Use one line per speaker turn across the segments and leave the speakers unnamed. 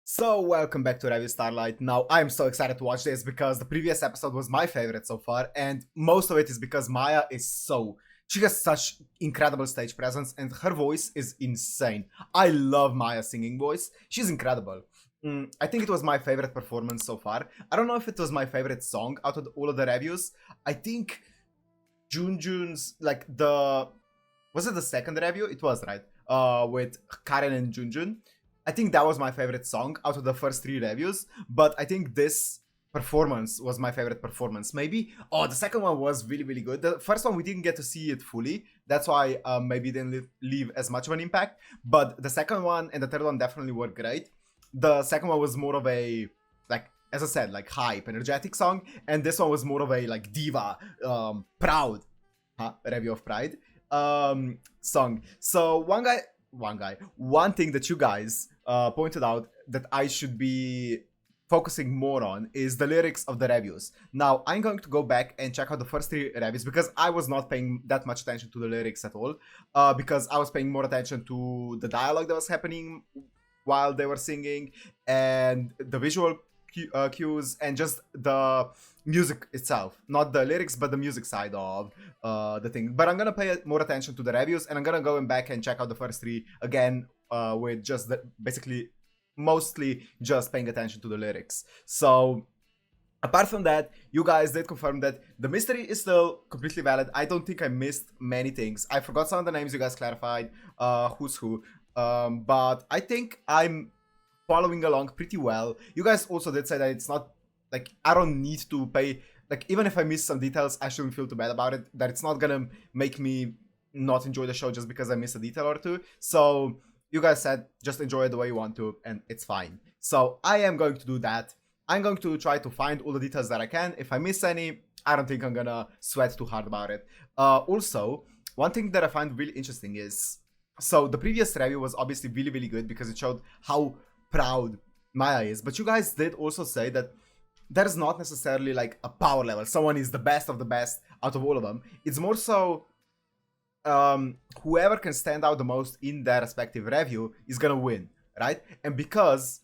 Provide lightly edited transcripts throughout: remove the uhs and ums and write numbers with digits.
So welcome back to REVUE Starlight. Now I'm so excited to watch this because the previous episode was my favorite so far, and most of it is because Maya she has such incredible stage presence and her voice is insane. I love Maya's singing voice. She's incredible. I think it was my favorite performance so far. I don't know if it was my favorite song out of all of the reviews. I think Junjun's was it the second review? It was, right? With Karen and Junjun. I think that was my favorite song out of the first three reviews, but I think this performance was my favorite performance. Maybe, the second one was really, really good. The first one, we didn't get to see it fully. That's why maybe didn't leave as much of an impact. But the second one and the third one definitely were great. The second one was more of a, as I said, hype, energetic song. And this one was more of a, diva, proud, review of Pride, song. So one thing that you guys pointed out that I should be focusing more on is the lyrics of the reviews. Now, I'm going to go back and check out the first three reviews because I was not paying that much attention to the lyrics at all, because I was paying more attention to the dialogue that was happening while they were singing and the visual cues and just the music itself, not the lyrics but the music side of the thing. But I'm gonna pay more attention to the reviews and I'm gonna go back and check out the first three again, with just basically mostly just paying attention to the lyrics. So apart from that, you guys did confirm that the mystery is still completely valid. I don't think I missed many things. I forgot some of the names you guys clarified, who's who, but I think I'm following along pretty well. You guys also did say that it's not I don't need to pay, even if I miss some details, I shouldn't feel too bad about it, that it's not gonna make me not enjoy the show just because I miss a detail or two. So you guys said just enjoy it the way you want to and it's fine. So I am going to do that. I'm going to try to find all the details that I can. If I miss any, I don't think I'm gonna sweat too hard about it. Also, one thing that I find really interesting is, so the previous review was obviously really, really good because it showed how proud Maya is, but you guys did also say that there's not necessarily a power level. Someone is the best of the best out of all of them. It's more so whoever can stand out the most in their respective review is gonna win, right? And because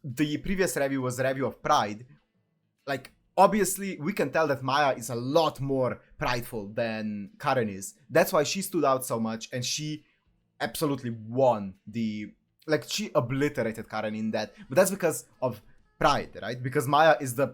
the previous review was a review of Pride, obviously we can tell that Maya is a lot more prideful than Karen is. That's why she stood out so much and she absolutely won the, she obliterated Karen in that. But that's because of pride, right? Because Maya is the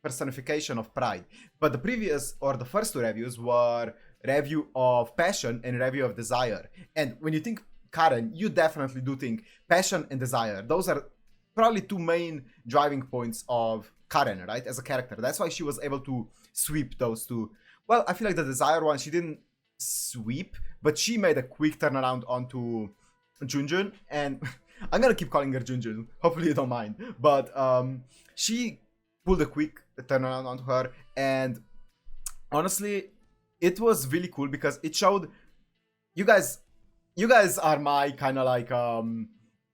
personification of pride. But the first two reviews were review of passion and review of desire. And when you think Karen, you definitely do think passion and desire. Those are probably two main driving points of Karen, right? As a character. That's why she was able to sweep those two. Well, I feel like the desire one, she didn't sweep, but she made a quick turnaround onto Junjun, and I'm gonna keep calling her Junjun, hopefully you don't mind, but she pulled a quick turnaround onto her, and honestly it was really cool because it showed you guys are my kind of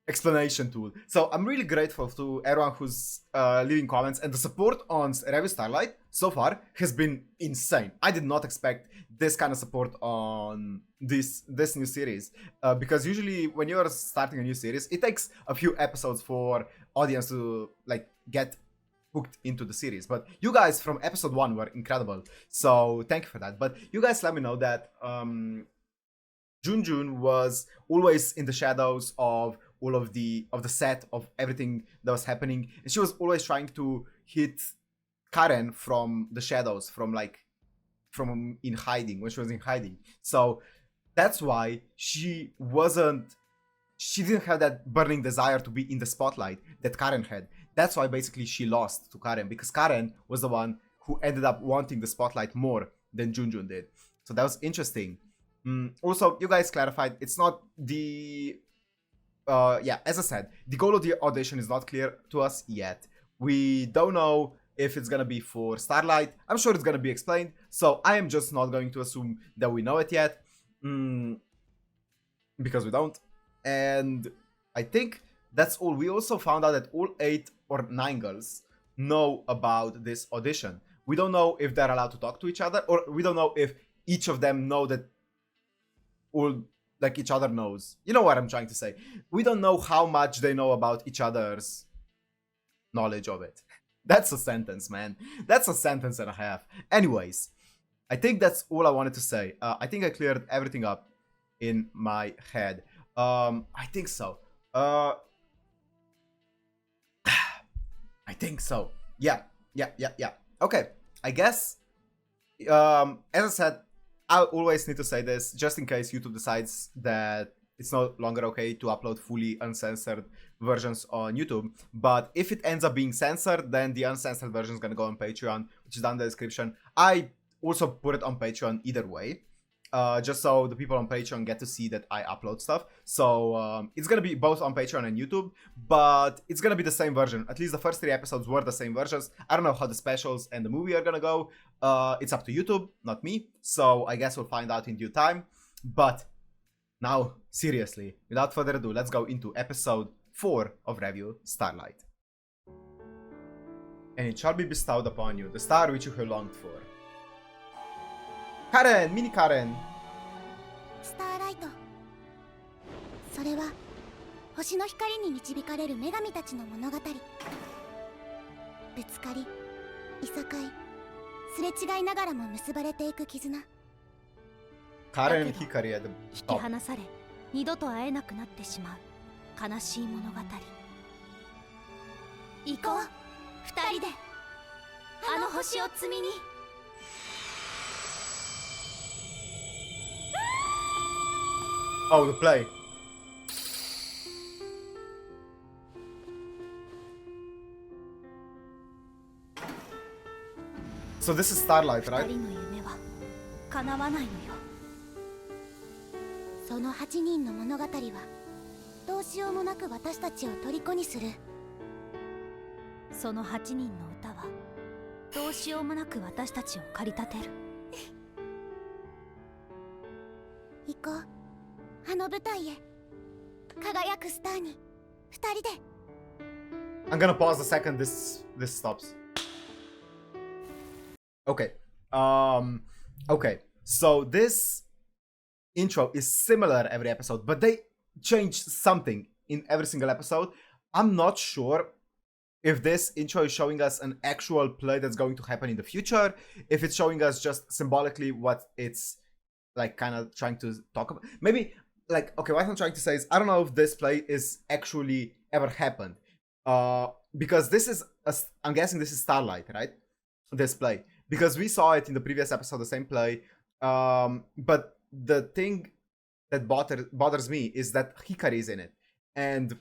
explanation tool. So I'm really grateful to everyone who's leaving comments, and the support on REVUE Starlight so far has been insane. I did not expect this kind of support on this new series, because usually when you're starting a new series, it takes a few episodes for audience to get hooked into the series. But you guys from episode 1 were incredible, so thank you for that. But you guys let me know that Junjun was always in the shadows of all of the set of everything that was happening, and she was always trying to hit Karen from the shadows, from in hiding, when she was in hiding. So that's why she didn't have that burning desire to be in the spotlight that Karen had. That's why basically she lost to Karen, because Karen was the one who ended up wanting the spotlight more than Junjun did. So that was interesting. Also, you guys clarified it's not the as I said, the goal of the audition is not clear to us yet. We don't know if it's gonna be for Starlight. I'm sure it's gonna be explained, so I am just not going to assume that we know it yet, because we don't. And I think that's all. We also found out that all 8 or 9 girls know about this audition. We don't know if they're allowed to talk to each other, or we don't know if each of them know that all like each other knows. You know what I'm trying to say. We don't know how much they know about each other's knowledge of it. That's a sentence, man. That's a sentence and a half. Anyways, I think that's all I wanted to say. I think I cleared everything up in my head. I think so. I think so. Yeah. Okay. I guess, as I said, I always need to say this just in case YouTube decides that it's no longer okay to upload fully uncensored versions on YouTube. But if it ends up being censored, then the uncensored version is gonna go on Patreon, which is down in the description. I also put it on Patreon either way, just so the people on Patreon get to see that I upload stuff. So it's gonna be both on Patreon and YouTube, but it's gonna be the same version. At least the first 3 episodes were the same versions. I don't know how the specials and the movie are gonna go. It's up to YouTube, not me. So I guess we'll find out in due time. But now, seriously, without further ado, let's go into episode 4 of REVUE, Starlight. And it shall be bestowed upon you, the star which you have longed for. Karen! Mini Karen!
Starlight. それは星の光に導かれる女神たちの物語。ぶつかり、いさかい、すれ違いながらも結ばれていく絆。
Karen and Hikari at the
引き
top.
離され、二度と会えなくなってしまう悲しい物語。行こう、二人であの星を摘みに。
Oh, the play. So this is Starlight, right?
二人の夢は叶わないのよ。その8人の物語はどうしようもなく私たちを虜にする。その8人の歌はどうしようもなく私たちを駆り立てる。行こう、あの舞台へ。輝くスターに2人で。
I'm gonna pause the second this stops. Okay. Okay. So this intro is similar every episode, but they changed something in every single episode. I'm not sure if this intro is showing us an actual play that's going to happen in the future, if it's showing us just symbolically what it's like kind of trying to talk about. Maybe like, okay, what I'm trying to say is I don't know if this play is actually ever happened, because this is I'm guessing this is Starlight, right? This play, because we saw it in the previous episode, the same play, but the thing that bothers me is that Hikari is in it, and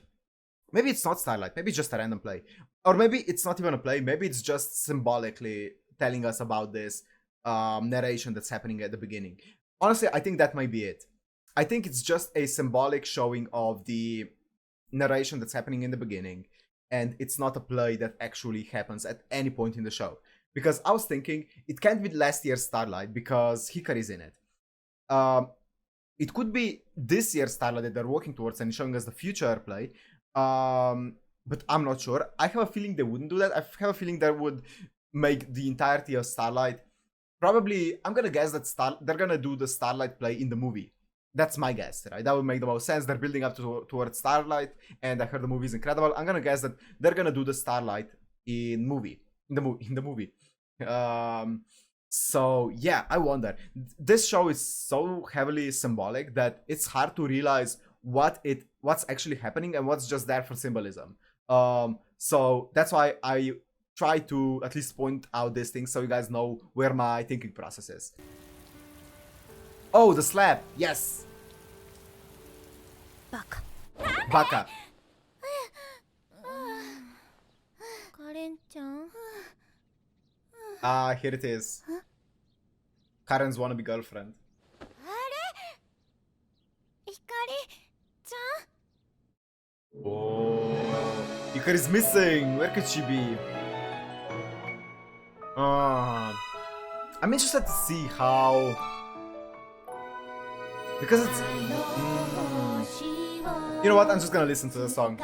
maybe it's not Starlight, maybe it's just a random play, or maybe it's not even a play, maybe it's just symbolically telling us about this narration that's happening at the beginning. Honestly, I think that might be it. I think it's just a symbolic showing of the narration that's happening in the beginning, and it's not a play that actually happens at any point in the show. Because I was thinking, it can't be last year's Starlight because Hikari's in it. It could be this year's Starlight that they're working towards and showing us the future play, but I'm not sure. I have a feeling they wouldn't do that. I have a feeling they would make the entirety of Starlight. Probably, I'm gonna guess that they're gonna do the Starlight play in the movie. That's my guess, right? That would make the most sense. They're building up towards Starlight, and I heard the movie is incredible. I'm gonna guess that they're gonna do the Starlight in the movie. So yeah, I wonder. This show is so heavily symbolic that it's hard to realize what's actually happening and what's just there for symbolism. So that's why I try to at least point out these things so you guys know where my thinking process is. Oh, the slap! Yes!
Baka.
Baka.
Karen-chan.
Ah, here it is. Karen's wannabe girlfriend.
Hikari-chan?
Oh, Hikari's missing! Where could she be? I'm interested to see how... Because it's... You know what? I'm just gonna listen to the song.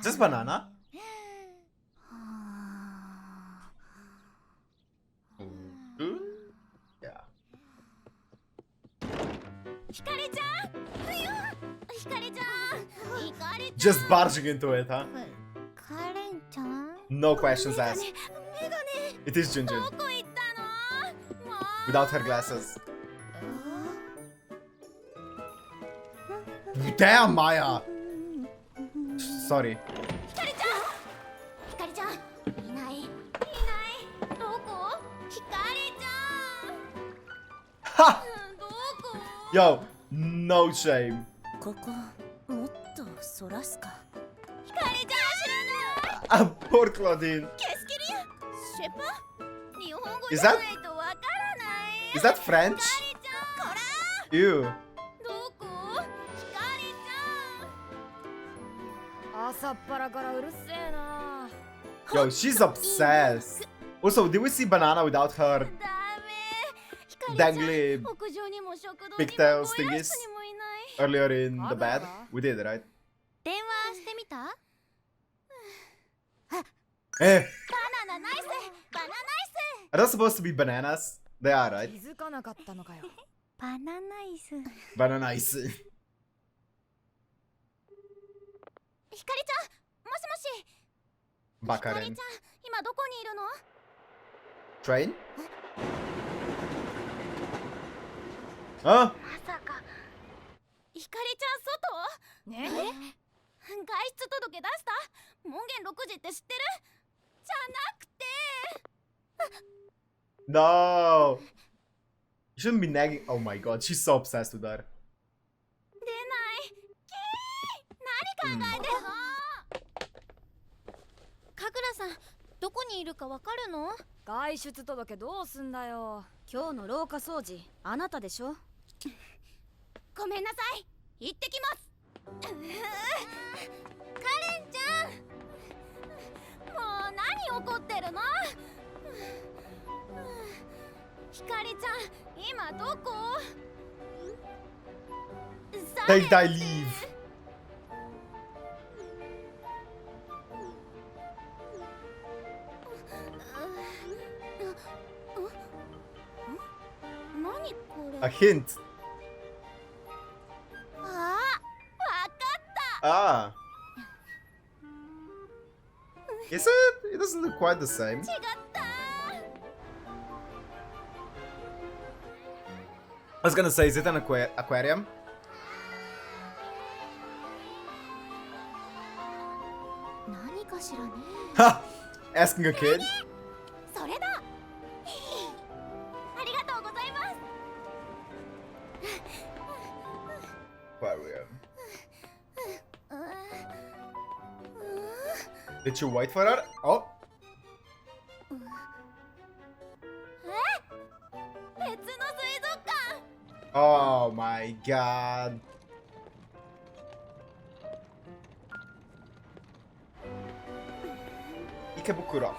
Just banana? Yeah.
ひかりちゃん、ひかりちゃん、ひかりちゃん。
Just barging into it, huh?
カレンちゃん。
No questions
メガ
asked.
ネ、メガネ。
It is Junjun.
どこ行ったの？もう。
Without her glasses. Damn, Maya! Sorry.
ひかりちゃん、ひかりちゃん、いない、いない。どこ？ひかりちゃ
Ha!
ん。どこ？
Yo, no shame.
ここもっとそらすか。ひかりちゃん知らない。
Ah, poor Claudine.
ケスキリア、シェパ。日本語
Is
じゃ
that-
ないとわからない。
Is that French?
ひかりちゃん、こら。
Ew.
どこ？ひかりちゃん。
朝っぱらからうるせえな。
Yo, she's obsessed. Also, did we see Banana without her
ダメ。ひかりちゃん、
dangly
屋上にも食堂にも
pigtail
小屋
thingies
室にもいない。
earlier in the bed? We did, right?
電話してみた？
Eh,
バナナナイス、バナナナイス。
are those supposed to be bananas? They are, right?
気づかなかったのかよ。
バナナイス。
Banana is.
ひかりちゃん、もしもし。ひか
Bakarin.
りちゃん、今どこにいるの？
Train? Huh?
まさか。ひかりちゃん、外？
ね
外出届出した？門限6時って知ってる？じゃなくて。
No! You shouldn't be nagging. Oh my god, she's so obsessed with her.
出ない。キー。何考えてるの？かぐらさん、どこにいるかわかるの？
外出届どうすんだよ。今日の廊下掃除あなたでしょ。
ごめんなさい。行ってきます。カレンちゃん。もう何怒ってるの？ひかりちゃん、今どこ？
Take thy leave.
何これ？
A hint.
あ、わかった。
Ah. Is it? It doesn't look quite the same.
違った。
I was gonna say, is it an aquarium?
何かしらね。
Ha! Asking a kid?
それだ。ありがとうございます。
Aquarium. Did you wait for her? Oh.
別の水族館。
Oh my god. Ikebukuro.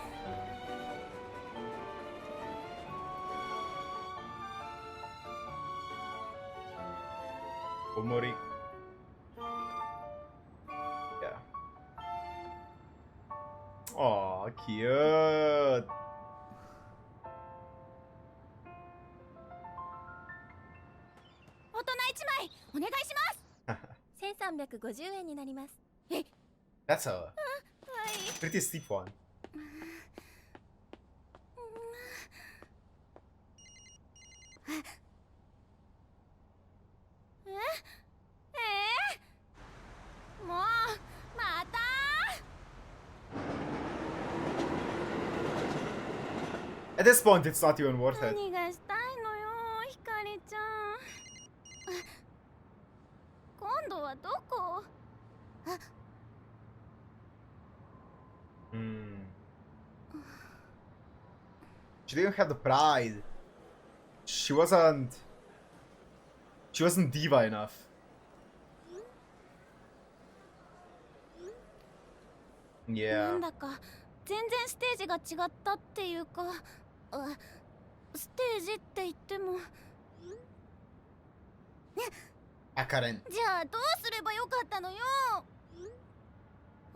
Omori. Yeah. Oh, cute.
大人1枚お願いします。1350円になります。
That's a
はい。
pretty steep one.
もうまた。
At this point, it's not even worth it.
何がしたいのよ、ひかりちゃん。今度はどこ？
Hmm. She didn't have the pride. She wasn't diva enough.
なん
Yeah.
だか全然ステージが違ったっていうか、ステージって言っても。
Akaren.
じゃあどうすればよかったのよ。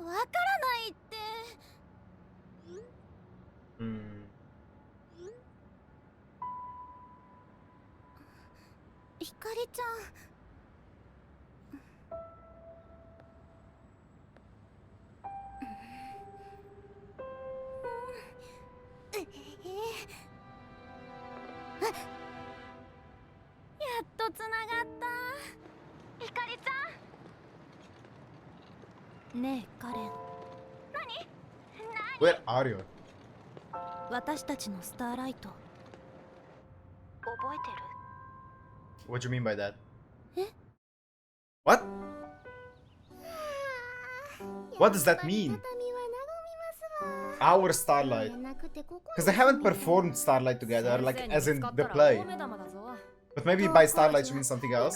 わからないって。ひかりちゃん。やっとつながった。ひかりちゃん。ねえカレン。
Where are you?
私たちのスターライト覚えてる？
What do you mean by that?
え？
What? What does that mean? Our Starlight. Because they haven't performed Starlight together, like as in the play. But maybe by Starlight she means something else.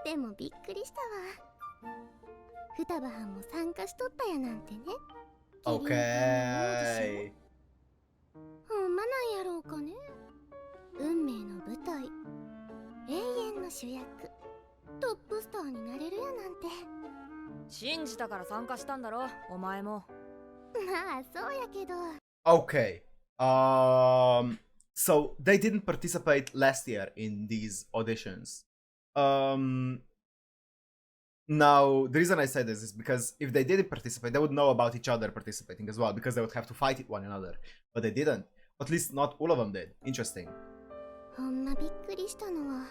でもびっくりしたわ。双葉班も参加しとったやなんてね。
Okay.
ほんまなんやろうかね。運命の舞台、永遠の主役、トップスターになれるやなんて。
信じたから参加したんだろ、お前も。
まあそうやけど。
Okay. So they didn't participate last year in these auditions. Now, the reason I say this is because if they didn't participate, they would know about each other participating as well, because they would have to fight one another. But they didn't. At least not all of them did. Interesting.
ほんまびっくりしたのは、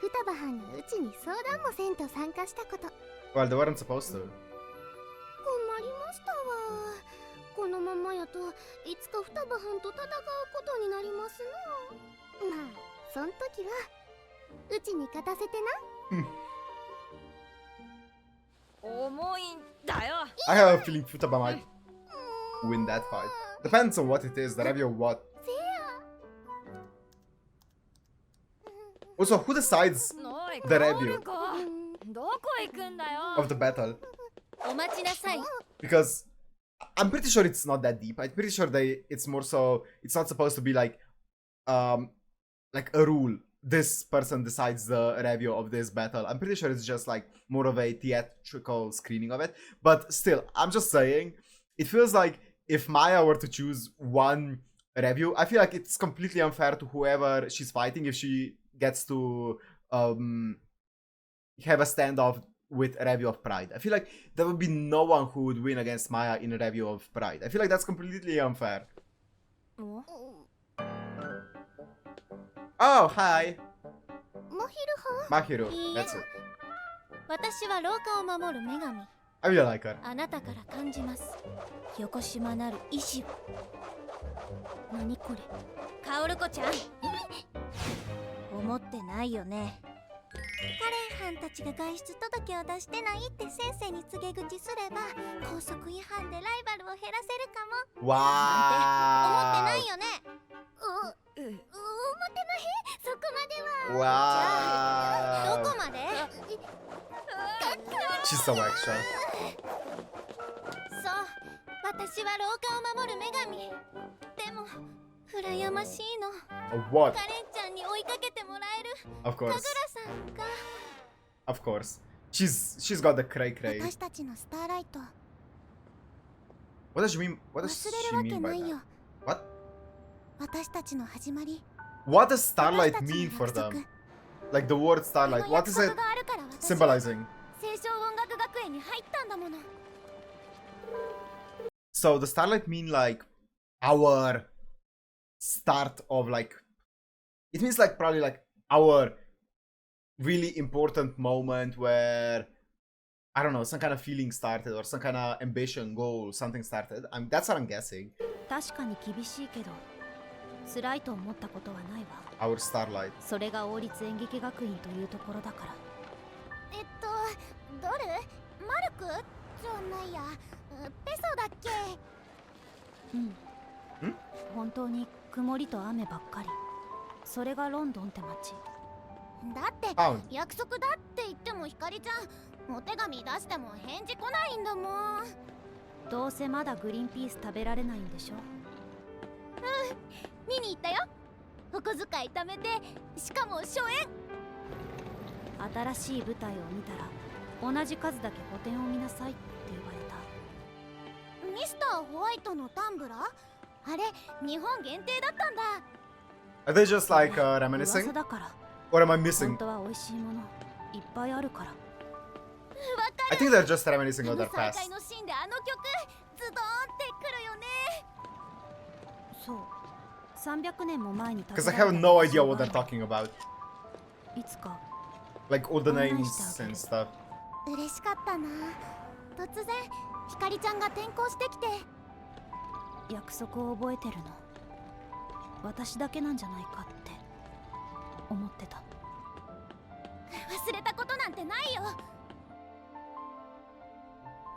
双葉班がうちに相談もせんと参加したこと。
Well, they weren't supposed to.
困りましたわ。このままやといつか双葉班と戦うことになりますな。まあ、そん時はうちに勝たせてな。
重いんだよ。
I have a feeling Futaba might win that fight. Depends on what it is, the review of what. Also, who decides the review
どこ行くんだよ。
of the battle?
お待ちなさい。
Because I'm pretty sure it's not that deep. I'm pretty sure it's more so, it's not supposed to be like a rule. This person decides the review of this battle. I'm pretty sure it's just like more of a theatrical screening of it. But still, I'm just saying, it feels like if Maya were to choose one review, I feel like it's completely unfair to whoever she's fighting if she gets to have a standoff with a review of Pride. I feel like there would be no one who would win against Maya in a review of Pride. I feel like that's completely unfair. Oh, hi. Mahiru. That's it.
私は廊下を守る女神。
I really like her.
あなたから感じます。横島なる意志を。何これ？カオル子ちゃん。思ってないよね。カレン班たちが外出届を出してないって先生に告げ口すれば、校則違反でライバルを減らせるかも。
Wow.
なんて思ってないよね。思ってない。そこまでは。
Wow.
どこまで？
She's so extra.
そう、私は廊下を守る女神。でも、羨ましいの。
What?
カレンちゃんに追いかけてもらえる。
Of
神
course.
楽さんが。
Of course. She's got the cray cray.
私たちのスターライト。
What does she mean? What does
忘れ
she
るわけ
mean
な
by
い
that?
よ。
What?
私たちの始まり。
What does Starlight
私たちの
mean for
約束。
them? Like the word
こ
Starlight.
の
What
約
is
束
it
があるから私は
symbolizing?
清少音楽学園に入ったんだもの。
So does Starlight mean like our start of like, it means like probably like our really important moment where, I don't know, some kind of feeling started or some kind of ambition, goal, something started. That's what I'm guessing.
確かに厳しいけど、辛いと思ったことはないわ。
Our Starlight.
それが王立演劇学院というところだから。どれ？マルク？じゃないや。ペソだっけ？うん。本当に曇りと雨ばっかり。それがロンドンって街。だって約束だって言ってもひかりちゃん、お手紙出しても返事来ないんだもん。どうせまだグリーンピース食べられないんでしょ。見に行ったよ。お小遣い貯めて、しかも初演。
新しい舞台を見たら同じ数だけ補填を見なさいって言われた。
ミスターホワイトのタンブラー、あれ日本限定だったんだ。
Are they just like
噂
reminiscing?
だから。
Or am I
本
missing?
当は美味しいものいっぱいあるから。
I think they're just reminiscing
あ
of
の
their
再
past.
会のシーンであの曲ズドーンってくるよね。
そう、300年も前に建
Because
て
I
ら
have
れた
no
劇
idea
場
what
が
they're
ある。
talking about.
いつか
Like all the
Online
names
stuff.
and stuff.
嬉しかったな。突然ひかりちゃんが転校してきて。
約束を覚えてるの私だけなんじゃないかって思ってた。
忘れたことなんてないよ。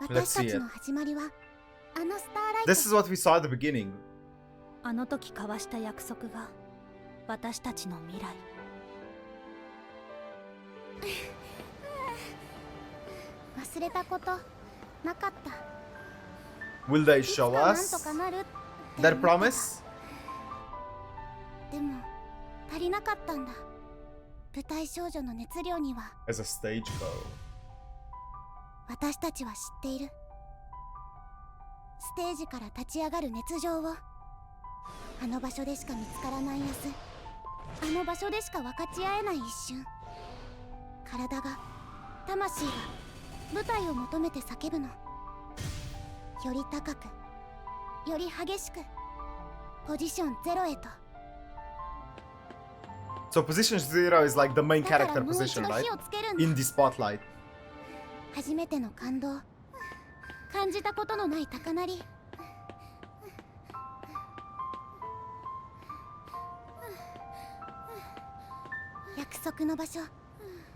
Let's
私た
see
ち
it.
の始まりはあのスターライト。
This is what we saw at the beginning.
あの時交わした約束が私たちの未来。
忘れたことなかった。
Will they
いつ
show
かなんと
us
かなるって
their
思って
promise?
た。でも足りなかったんだ。舞台少女の熱量には
As a stage go.
私たちは知っている。ステージから立ち上がる熱情を。あの場所でしか見つからない明日、あの場所でしか分かち合えない一瞬。体が、魂が舞台を求めて叫ぶの。より高く、より激しく、ポジションゼロへと。
So position 0 is like the main
だから
character
もう一
position,
度
right?
火をつけるんだ。
In the spotlight.
初めての感動、感じたことのない高鳴り。約束の場所、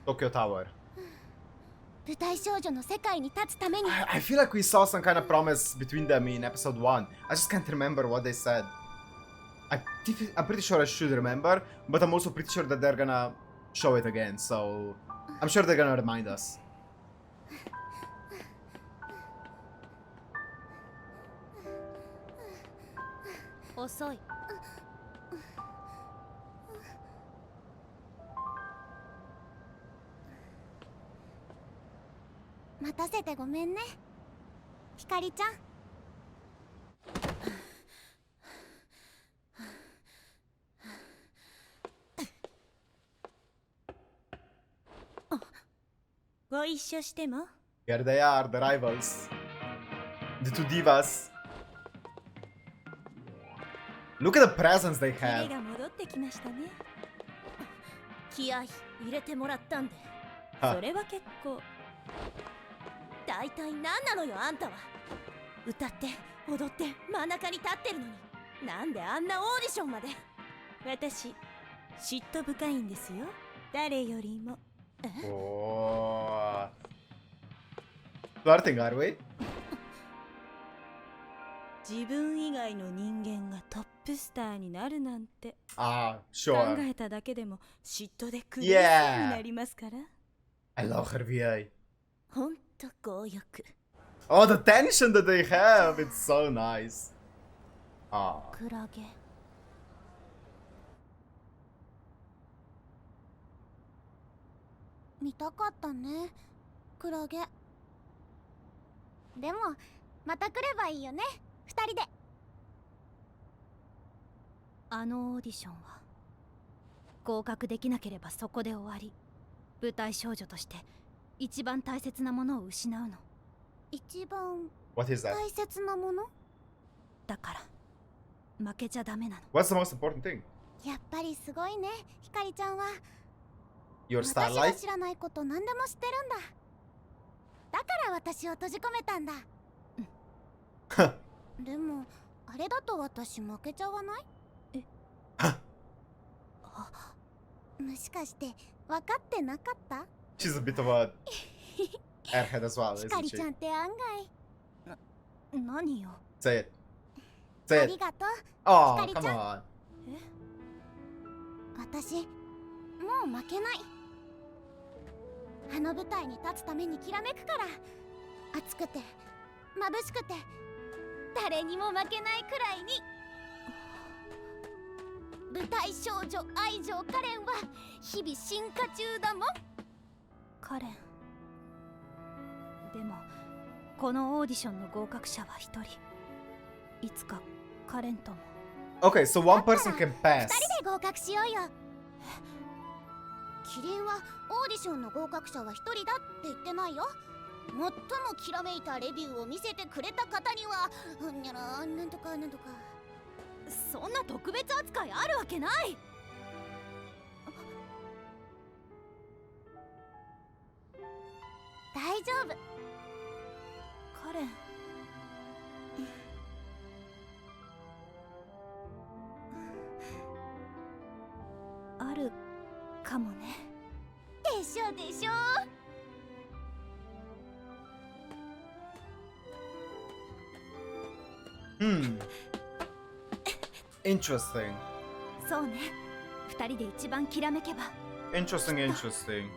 Tokyo Tower.
舞台少女の世界に立つために。
I feel like we saw some kind of promise between them in episode 1. I just can't remember what they said. I'm pretty sure I should remember, but I'm also pretty sure that they're gonna show it again, so I'm sure they're gonna remind us.
遅い。
待たせてごめんね、ひかりちゃん。
ご一緒しても。
Here they are, the rivals. The two divas. Look at the presents they
キレ
have.
が戻ってきましたね。気合い入れてもらったんで、
は
それは結構。大体何なのよあんたは。歌って踊って真ん中に立ってるのに、なんであんなオーディションまで。私嫉妬深いんですよ、誰よりも。
Oh. Flirting, are we?
自分以外の人間がトップスターになるなんて
Ah,
考
sure.
えただけでも嫉妬で苦しくなりますから。
I love REVUE.
ほんと強欲。
Oh, the tension that they have. It's so nice. Ah.
クラゲ。
見たかったね、クラゲ。でもまた来ればいいよね、二人で。
あのオーディションは合格できなければそこで終わり。舞台少女として一番大切なものを失うの。
一番
What is that?
大切なもの。
だから負けちゃダメなの。
What's the most important thing?
やっぱりすごいね、ひかりちゃんは。
Your
私が
starlight?
知らないこと何でも知ってるんだ。だから私を閉じ込めたんだ。でもあれだと私負けちゃわない？もしかして分かってなかった？
She's a bit of a airhead as well,
ひか
isn't
りちゃ
she?
んって案外。
何よ。
Say it.
あ
Say
り
it.
がとう。
Oh,
Hikari-chan.
come on.
私もう負けない。あの舞台に立つためにきらめくから。熱くて眩しくて誰にも負けないくらいに。舞台少女愛情カレンは日々進化中だもん。カレンでもこのオーディションの合格者は1人。いつかカレンとも。
Okay, so one person can
2
pass.
人で合格しようよ。キリンはオーディションの合格者は1人だって言ってないよ。最もきらめいたレビューを見せてくれた方にはうんにゃらなんとかなんとか。そんな特別扱いあるわけない。大丈夫カレン。あるかもね。でしょでしょ。
Interesting.
そうね。2人で一番きらめけば。
Interesting, interesting.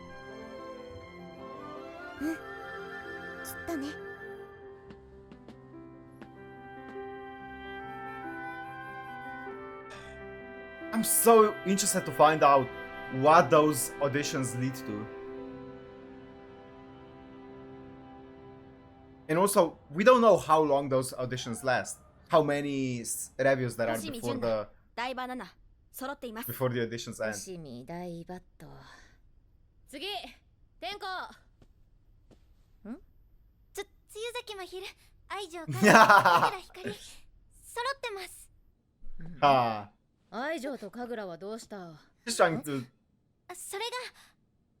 きっとね。
I'm so interested to find out what those auditions lead to. And also, we don't know how long those auditions last. How many reviews there are
星見
before
純奈
the
大バナナ揃っています。
before the auditions end.
伏見大バット。次天候。
梅雨崎まひる愛情カレン神楽光揃ってます。
Ah,
愛情と神楽はどうした？
she's trying to
それが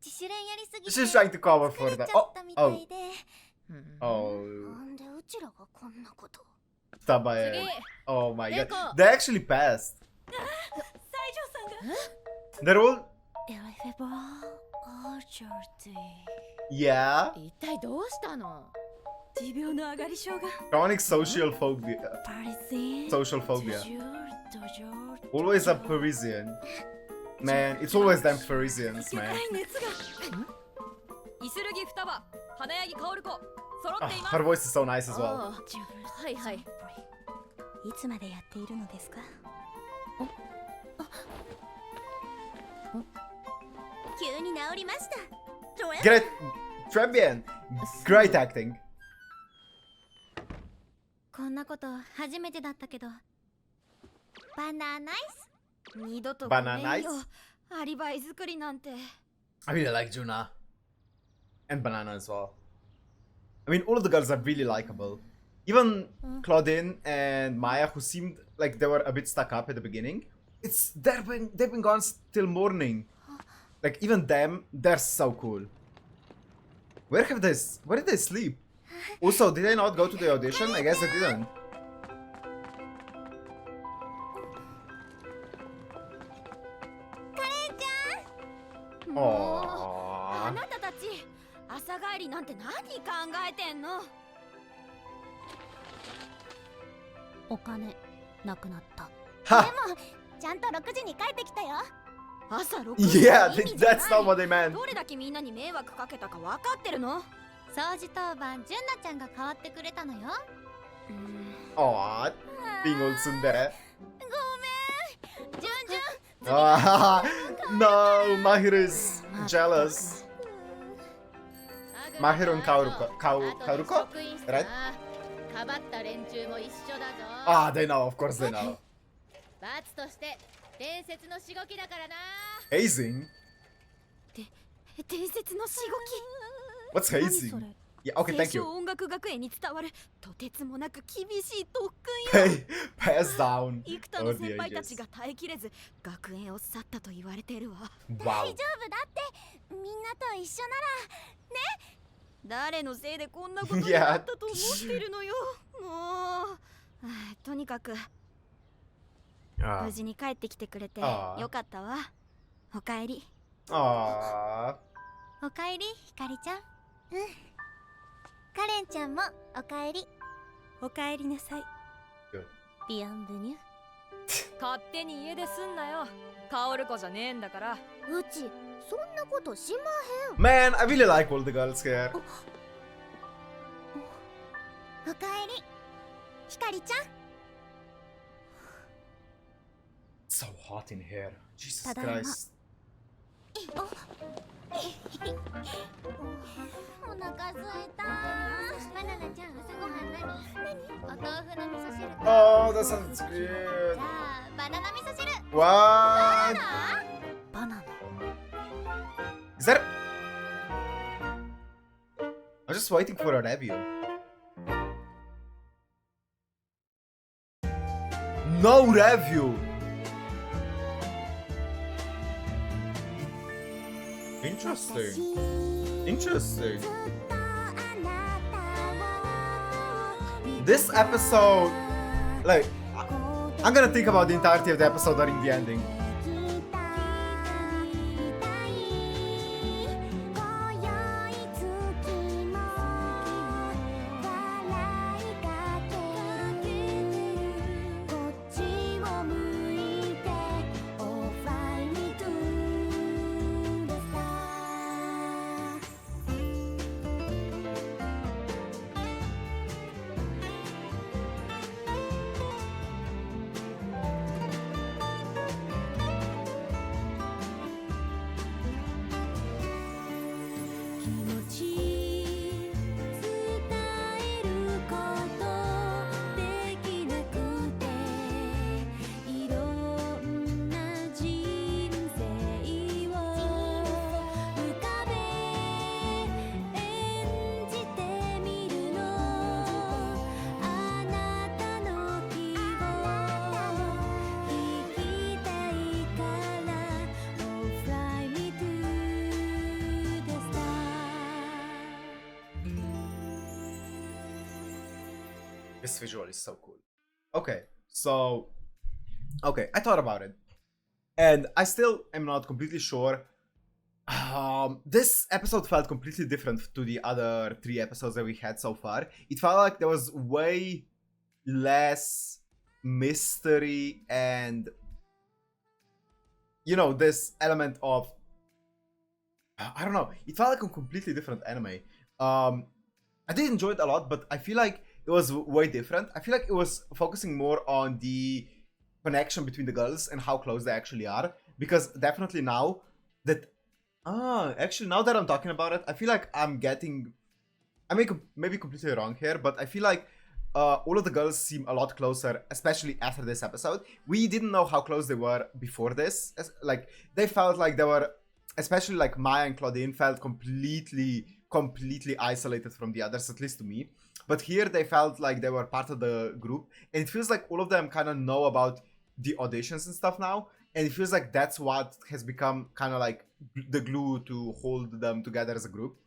自主練やりすぎて
she's trying to cover
疲
for
れ
the
ちゃったみた
oh
いで。
oh
なんでうちらがこんなこと。
Tabae.
次
Oh my god,
Neko.
they actually passed.
西条さんが
They're all
エレフェバーアーチャーティ
yeah.
一体どうしたの？
持病の上がり症が
Chronic social phobia.
パリゼン
Social phobia.
ジュードジュー
Always a Parisian. Man, it's always them Parisians,
高
man.
い熱が。
イスルギ双葉、花柳薫子揃
Oh,
っています。
her voice is so nice as well.
ああはいはい。
いつまでやっているのですか。急に治りました。
Great, très bien. Great acting.
こんなこと初めてだったけど。バナナイス。二度とごめんよ。
Banana nice.
アリバイ作りなんて。
I really like Juna. And Banana as well. I mean, all of the girls are really likable. Even Claudine and Maya, who seemed like they were a bit stuck up at the beginning. They've been gone till morning. Like even them, they're so cool. Where did they sleep? Also, did they not go to the audition? I guess they didn't.
もう
あ
Aww.
なたたち朝帰りなんて何考えてんの？
お金なくなった。
Ha!
ちゃんと6時に帰ってきたよ。
朝6時
Yeah,
の意味じゃない
that's not what they meant.
どれだけみんなに迷惑かけたか分かってるの？
掃除当番純奈ちゃんが代わってくれたのよ。
Aww. Being old tsundere.
ごめん。純純。
Ah, no, Mahiru is jealous. Mahiru and Kaoruko? Right?
かばった連中も一緒だぞ。
Ah, they know, of course they know.
罰として伝説のしごきだからな。
Hazing?
伝説のし
What's
何
hazing?
それ。
Yeah, okay,
ごき。
thank
清
you.
少音楽学園に伝わるとてつもなく厳しい特訓よ。
Hey, pass down.
幾多の
Over the
先輩たち
ages.
が耐えきれず学園を去ったと言われているわ。
Wow.
大丈夫だってみんなと一緒な
誰のせいでこんなことになったと思ってるのよ。もうとにかく
Ah.
無事に帰ってきてくれて
あー
よかったわ。おかえり。
Aww.
ら。おかえりひかりちゃん。カレンちゃんもおかえり。おかえりなさい。
Good.
ビアンブニュ。
勝手に家で住んなよ。薫子じゃねえんだから。
うちそんなことしま
Man, I really like all the girls here.
おかえりひかりちゃん。
So so hot in here. Jesus
Tadaima.
Christ.
お腹空いた。バナナちゃん朝ごはん何？お豆腐の味噌汁と。
Oh, that sounds
じ
good.
ゃあバナナ味噌汁。
What?
バナナ。
Is that? I'm just waiting for a review. No review. Interesting. Interesting. This episode, like, I'm gonna think about the entirety of the episode during the ending. This visual is so cool. Okay, so... Okay, I thought about it. And I still am not completely sure. This episode felt completely different to the other 3 episodes that we had so far. It felt like there was way less mystery and... You know, this element of... I don't know. It felt like a completely different anime. I did enjoy it a lot, but I feel like it was way different. I feel like it was focusing more on the connection between the girls and how close they actually are. Because definitely now that... actually now that I'm talking about it, I feel like I'm getting... I may maybe completely wrong here, but I feel like all of the girls seem a lot closer, especially after this episode. We didn't know how close they were before this. Like, they felt like they were... Especially like Maya and Claudine felt completely isolated from the others, at least to me. But here they felt like they were part of the group, and it feels like all of them kind of know about the auditions and stuff now, and it feels like that's what has become kind of like the glue to hold them together as a group.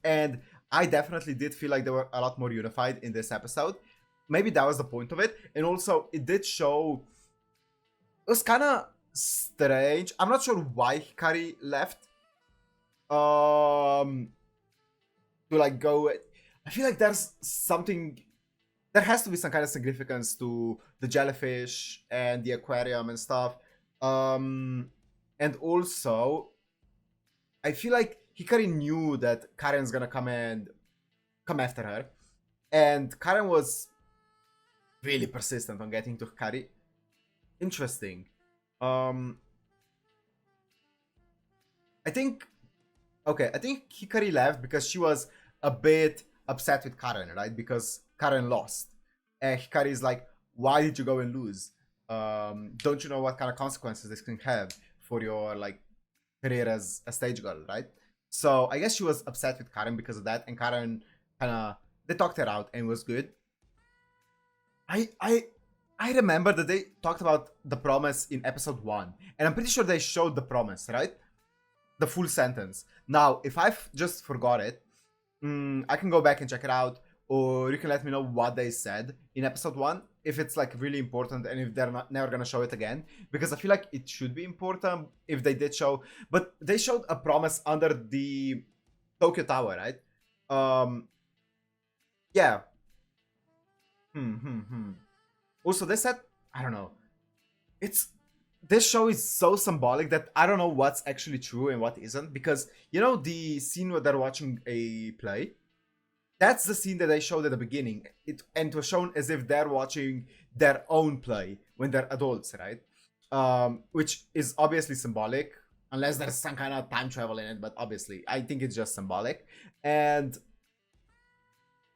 And I definitely did feel like they were a lot more unified in this episode. Maybe that was the point of it, and also it did show... It was kind of strange. I'm not sure why Hikari left. To like go... I feel like there's something... There has to be some kind of significance to the jellyfish and the aquarium and stuff. And also, I feel like Hikari knew that Karen's gonna come after her. And Karen was really persistent on getting to Hikari. Interesting. I think Hikari left because she was a bit upset with Karen, right? Because Karen lost. And Hikari is like, why did you go and lose? Don't you know what kind of consequences this can have for your like career as a stage girl, right? So I guess she was upset with Karen because of that, and Karen they talked her out and it was good. I remember that they talked about the promise in episode 1, and I'm pretty sure they showed the promise, right? The full sentence. Now, if I've just forgot it, I can go back and check it out, or you can let me know what they said in episode 1, if it's like really important and if they're never gonna show it again, because I feel like it should be important if they did show, but they showed a promise under the Tokyo Tower, right? Yeah. Also, they said, I don't know, this show is so symbolic that I don't know what's actually true and what isn't, because, you know, the scene where they're watching a play, that's the scene that they showed at the beginning. And it was shown as if they're watching their own play when they're adults, right? which is obviously symbolic, unless there's some kind of time travel in it, but obviously, I think it's just symbolic. And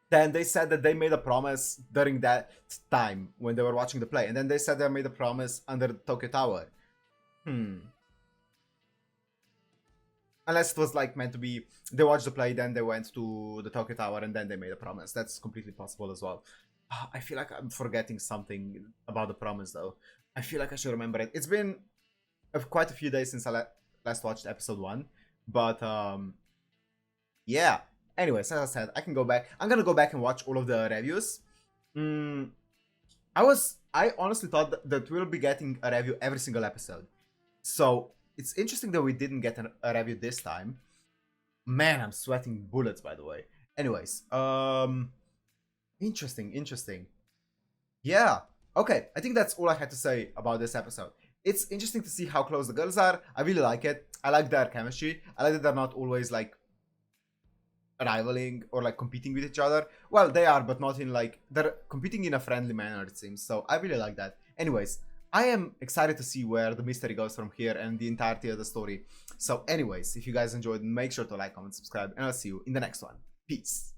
then they said that they made a promise during that time when they were watching the play, and then they said they made a promise under the Tokyo Tower. Unless it was like meant to be, they watched the play, then they went to the Tokyo Tower, and then they made a promise. That's completely possible as well. I feel like I'm forgetting something about the promise, though. I feel like I should remember it. It's been quite a few days since I last watched episode 1, but yeah. Anyways, as I said, I can go back. I'm gonna go back and watch all of the reviews. I honestly thought that we'll be getting a review every single episode. So it's interesting that we didn't get a review this time. Man, I'm sweating bullets, by the way. Anyways, interesting. Yeah. Okay, I think that's all I had to say about this episode. It's interesting to see how close the girls are. I really like it. I like their chemistry. I like that they're not always like rivaling or like competing with each other. Well, they are, but not in like, they're competing in a friendly manner, it seems. So I really like that. Anyways, I am excited to see where the mystery goes from here and the entirety of the story. So anyways, if you guys enjoyed, make sure to like, comment, subscribe, and I'll see you in the next one. Peace.